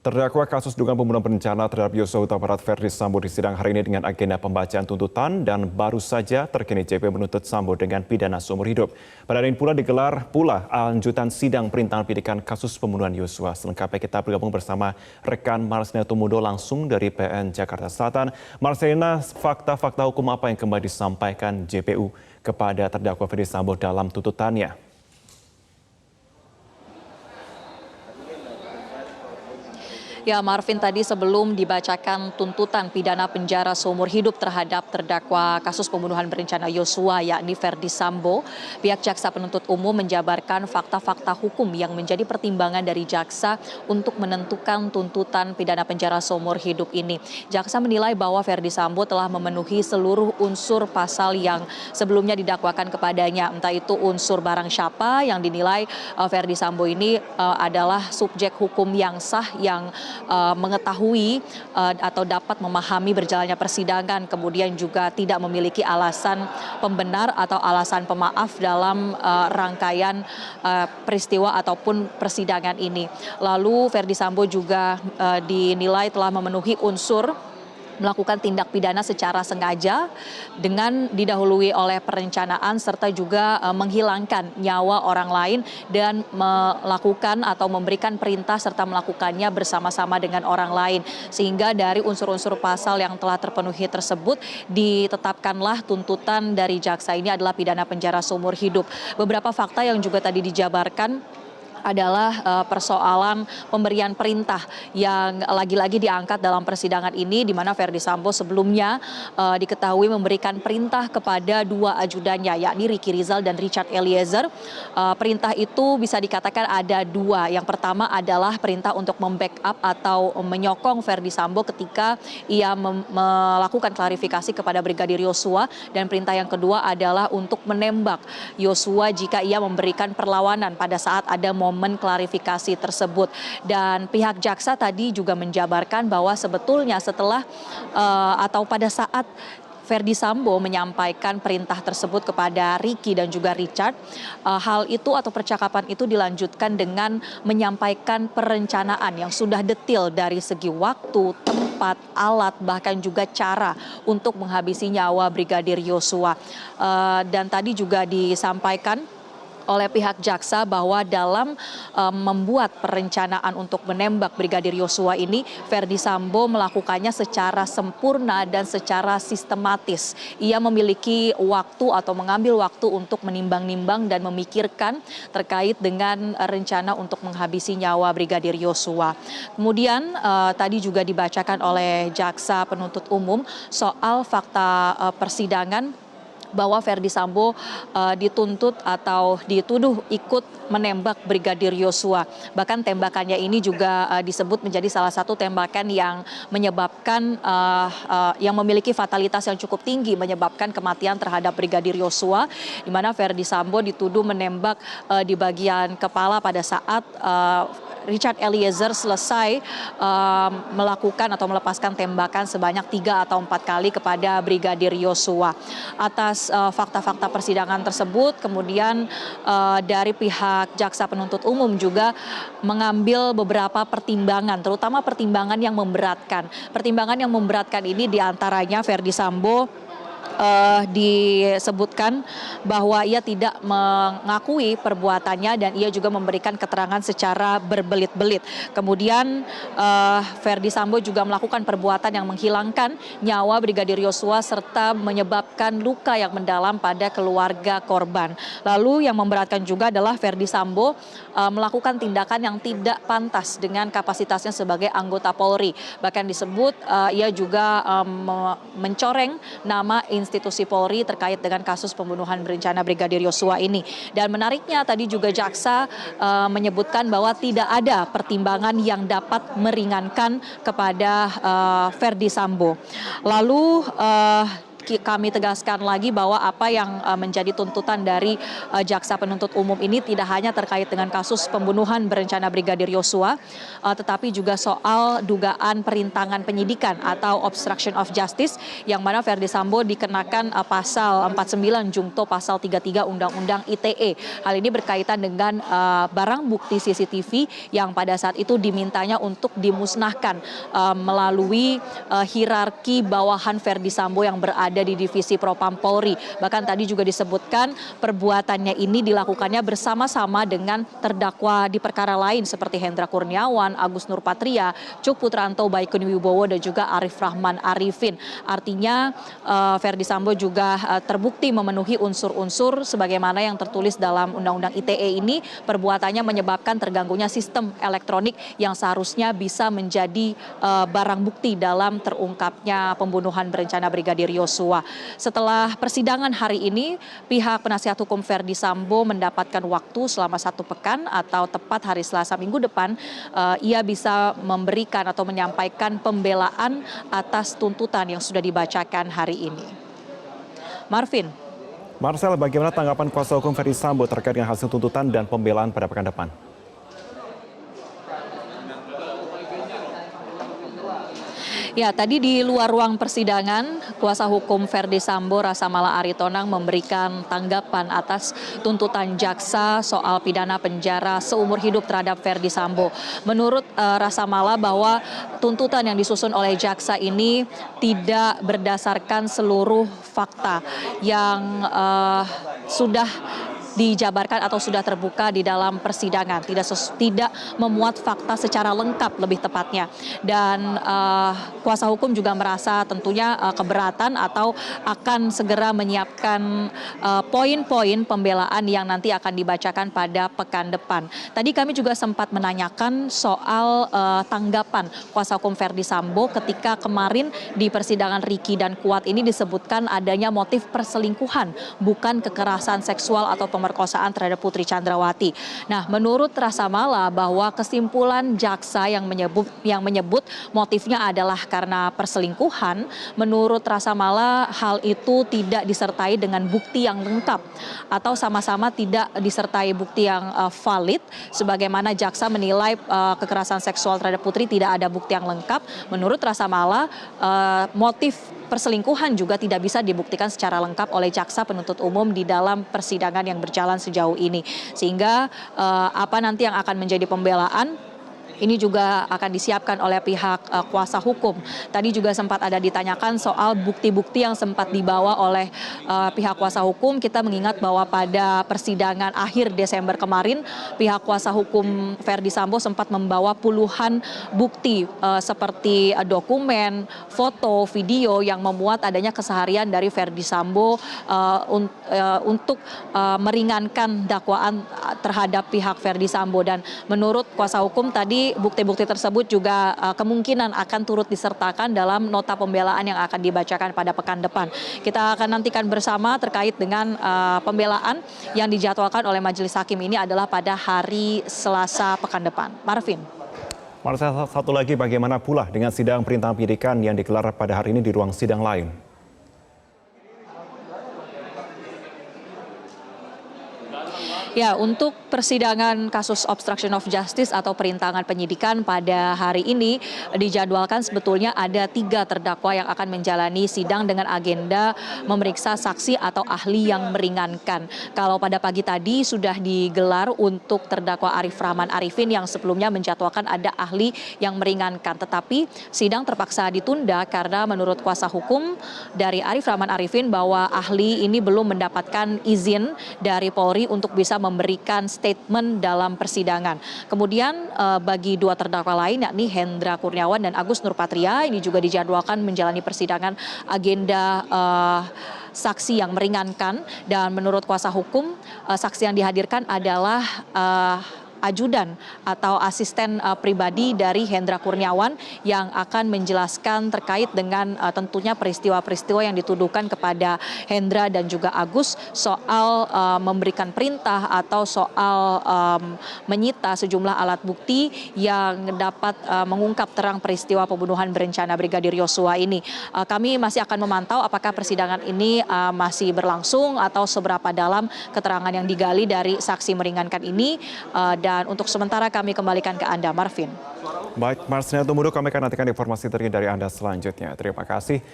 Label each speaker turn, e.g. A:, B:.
A: Terdakwa kasus dugaan pembunuhan berencana terhadap Yosua Huta Barat Ferdi Sambo disidang hari ini dengan agenda pembacaan tuntutan dan baru saja terkini JP menuntut Sambo dengan pidana seumur hidup. Pada hari ini pula digelar pula lanjutan sidang perintangan penyidikan kasus pembunuhan Yosua. Selengkapnya kita bergabung bersama rekan Marcelina Tumudo langsung dari PN Jakarta Selatan. Marcelina, fakta-fakta hukum apa yang kembali disampaikan JPU kepada terdakwa Ferdi Sambo dalam tuntutannya?
B: Ya, Marvin, tadi sebelum dibacakan tuntutan pidana penjara seumur hidup terhadap terdakwa kasus pembunuhan berencana Yosua yakni Ferdi Sambo, pihak jaksa penuntut umum menjabarkan fakta-fakta hukum yang menjadi pertimbangan dari jaksa untuk menentukan tuntutan pidana penjara seumur hidup ini. Jaksa menilai bahwa Ferdi Sambo telah memenuhi seluruh unsur pasal yang sebelumnya didakwakan kepadanya, entah itu unsur barang siapa yang dinilai Ferdi Sambo ini adalah subjek hukum yang sah yang mengetahui atau dapat memahami berjalannya persidangan, kemudian juga tidak memiliki alasan pembenar atau alasan pemaaf dalam rangkaian peristiwa ataupun persidangan ini. Lalu Ferdi Sambo juga dinilai telah memenuhi unsur melakukan tindak pidana secara sengaja dengan didahului oleh perencanaan serta juga menghilangkan nyawa orang lain dan melakukan atau memberikan perintah serta melakukannya bersama-sama dengan orang lain. Sehingga dari unsur-unsur pasal yang telah terpenuhi tersebut ditetapkanlah tuntutan dari jaksa ini adalah pidana penjara seumur hidup. Beberapa fakta yang juga tadi dijabarkan adalah persoalan pemberian perintah yang lagi-lagi diangkat dalam persidangan ini, di mana Ferdi Sambo sebelumnya diketahui memberikan perintah kepada dua ajudannya, yakni Ricky Rizal dan Richard Eliezer. Perintah itu bisa dikatakan ada dua. Yang pertama adalah perintah untuk membackup atau menyokong Ferdi Sambo ketika ia melakukan klarifikasi kepada Brigadir Yosua, dan perintah yang kedua adalah untuk menembak Yosua jika ia memberikan perlawanan pada saat ada momen klarifikasi tersebut. Dan pihak jaksa tadi juga menjabarkan bahwa sebetulnya setelah atau pada saat Ferdi Sambo menyampaikan perintah tersebut kepada Ricky dan juga Richard, hal itu atau percakapan itu dilanjutkan dengan menyampaikan perencanaan yang sudah detail dari segi waktu, tempat, alat, bahkan juga cara untuk menghabisi nyawa Brigadir Yosua. Dan tadi juga disampaikan oleh pihak jaksa bahwa dalam membuat perencanaan untuk menembak Brigadir Yosua ini, Ferdi Sambo melakukannya secara sempurna dan secara sistematis. Ia memiliki waktu atau mengambil waktu untuk menimbang-nimbang dan memikirkan terkait dengan rencana untuk menghabisi nyawa Brigadir Yosua. Kemudian tadi juga dibacakan oleh jaksa penuntut umum soal fakta persidangan bahwa Ferdi Sambo dituntut atau dituduh ikut menembak Brigadir Yosua. Bahkan tembakannya ini juga disebut menjadi salah satu tembakan yang menyebabkan yang memiliki fatalitas yang cukup tinggi, menyebabkan kematian terhadap Brigadir Yosua, di mana Ferdi Sambo dituduh menembak di bagian kepala pada saat Richard Eliezer selesai melakukan atau melepaskan tembakan sebanyak 3 atau 4 kali kepada Brigadir Yosua. Atas fakta-fakta persidangan tersebut, kemudian dari pihak jaksa penuntut umum juga mengambil beberapa pertimbangan, terutama pertimbangan yang memberatkan. Pertimbangan yang memberatkan ini diantaranya Ferdi Sambo disebutkan bahwa ia tidak mengakui perbuatannya dan ia juga memberikan keterangan secara berbelit-belit. Kemudian Ferdi Sambo juga melakukan perbuatan yang menghilangkan nyawa Brigadir Yosua serta menyebabkan luka yang mendalam pada keluarga korban. Lalu yang memberatkan juga adalah Ferdi Sambo melakukan tindakan yang tidak pantas dengan kapasitasnya sebagai anggota Polri. Bahkan disebut ia juga mencoreng nama institusi Polri terkait dengan kasus pembunuhan berencana Brigadir Yosua ini. Dan menariknya tadi juga jaksa menyebutkan bahwa tidak ada pertimbangan yang dapat meringankan kepada Ferdi Sambo. Lalu kami tegaskan lagi bahwa apa yang menjadi tuntutan dari jaksa penuntut umum ini tidak hanya terkait dengan kasus pembunuhan berencana Brigadir Yosua, tetapi juga soal dugaan perintangan penyidikan atau obstruction of justice, yang mana Verdi Sambo dikenakan pasal 49 jungto pasal 33 Undang-Undang ITE. Hal ini berkaitan dengan barang bukti CCTV yang pada saat itu dimintanya untuk dimusnahkan melalui hierarki bawahan Verdi Sambo yang berada di divisi Propam Polri. Bahkan tadi juga disebutkan perbuatannya ini dilakukannya bersama-sama dengan terdakwa di perkara lain seperti Hendra Kurniawan, Agus Nurpatria, Cuk Putranto, Baikuni Wibowo dan juga Arif Rahman Arifin. Artinya Verdi Sambo juga terbukti memenuhi unsur-unsur sebagaimana yang tertulis dalam Undang-Undang ITE ini. Perbuatannya menyebabkan terganggunya sistem elektronik yang seharusnya bisa menjadi barang bukti dalam terungkapnya pembunuhan berencana Brigadir Yosua. Setelah persidangan hari ini, pihak penasihat hukum Verdi Sambo mendapatkan waktu selama 1 pekan atau tepat hari Selasa minggu depan, ia bisa memberikan atau menyampaikan pembelaan atas tuntutan yang sudah dibacakan hari ini. Marvin.
A: Marcel, bagaimana tanggapan kuasa hukum Verdi Sambo terkait dengan hasil tuntutan dan pembelaan pada pekan depan?
B: Ya, tadi di luar ruang persidangan, kuasa hukum Verdi Sambo Rasa Mala Aritonang memberikan tanggapan atas tuntutan jaksa soal pidana penjara seumur hidup terhadap Verdi Sambo. Menurut Rasa Mala bahwa tuntutan yang disusun oleh jaksa ini tidak berdasarkan seluruh fakta yang sudah dijabarkan atau sudah terbuka di dalam persidangan, tidak memuat fakta secara lengkap lebih tepatnya. Dan kuasa hukum juga merasa tentunya keberatan atau akan segera menyiapkan poin-poin pembelaan yang nanti akan dibacakan pada pekan depan. Tadi kami juga sempat menanyakan soal tanggapan kuasa hukum Verdi Sambo ketika kemarin di persidangan Riki dan Kuat ini disebutkan adanya motif perselingkuhan, bukan kekerasan seksual atau pemerkosaan terhadap Putri Chandrawati. Nah, menurut Rasa Mala bahwa kesimpulan jaksa yang menyebut motifnya adalah karena perselingkuhan, menurut Rasa Mala hal itu tidak disertai dengan bukti yang lengkap atau sama-sama tidak disertai bukti yang valid, sebagaimana jaksa menilai kekerasan seksual terhadap Putri tidak ada bukti yang lengkap. Menurut Rasa Mala, motif perselingkuhan juga tidak bisa dibuktikan secara lengkap oleh jaksa penuntut umum di dalam persidangan yang berjalan sejauh ini. Sehingga apa nanti yang akan menjadi pembelaan ini juga akan disiapkan oleh pihak kuasa hukum. Tadi juga sempat ada ditanyakan soal bukti-bukti yang sempat dibawa oleh pihak kuasa hukum. Kita mengingat bahwa pada persidangan akhir Desember kemarin, pihak kuasa hukum Verdi Sambo sempat membawa puluhan bukti seperti dokumen, foto, video yang memuat adanya keseharian dari Verdi Sambo untuk meringankan dakwaan terhadap pihak Verdi Sambo. Dan menurut kuasa hukum tadi, bukti-bukti tersebut juga kemungkinan akan turut disertakan dalam nota pembelaan yang akan dibacakan pada pekan depan. Kita akan nantikan bersama terkait dengan pembelaan yang dijadwalkan oleh majelis hakim ini adalah pada hari Selasa pekan depan. Marvin.
A: Marcel, satu lagi, bagaimana pula dengan sidang perintangan penyidikan yang digelar pada hari ini di ruang sidang lain?
B: Ya, untuk persidangan kasus obstruction of justice atau perintangan penyidikan pada hari ini dijadwalkan sebetulnya ada 3 terdakwa yang akan menjalani sidang dengan agenda memeriksa saksi atau ahli yang meringankan. Kalau pada pagi tadi sudah digelar untuk terdakwa Arif Rahman Arifin yang sebelumnya menjadwalkan ada ahli yang meringankan. Tetapi sidang terpaksa ditunda karena menurut kuasa hukum dari Arif Rahman Arifin bahwa ahli ini belum mendapatkan izin dari Polri untuk bisa memberikan statement dalam persidangan. Kemudian bagi 2 terdakwa lain yakni Hendra Kurniawan dan Agus Nurpatria ini juga dijadwalkan menjalani persidangan agenda saksi yang meringankan, dan menurut kuasa hukum saksi yang dihadirkan adalah ajudan atau asisten pribadi dari Hendra Kurniawan yang akan menjelaskan terkait dengan tentunya peristiwa-peristiwa yang dituduhkan kepada Hendra dan juga Agus soal memberikan perintah atau soal menyita sejumlah alat bukti yang dapat mengungkap terang peristiwa pembunuhan berencana Brigadir Yosua ini. Kami masih akan memantau apakah persidangan ini masih berlangsung atau seberapa dalam keterangan yang digali dari saksi meringankan ini. Dan untuk sementara kami kembalikan ke Anda, Marvin.
A: Baik, Marsina Tumuduk, kami akan nantikan informasi terkini dari Anda selanjutnya. Terima kasih.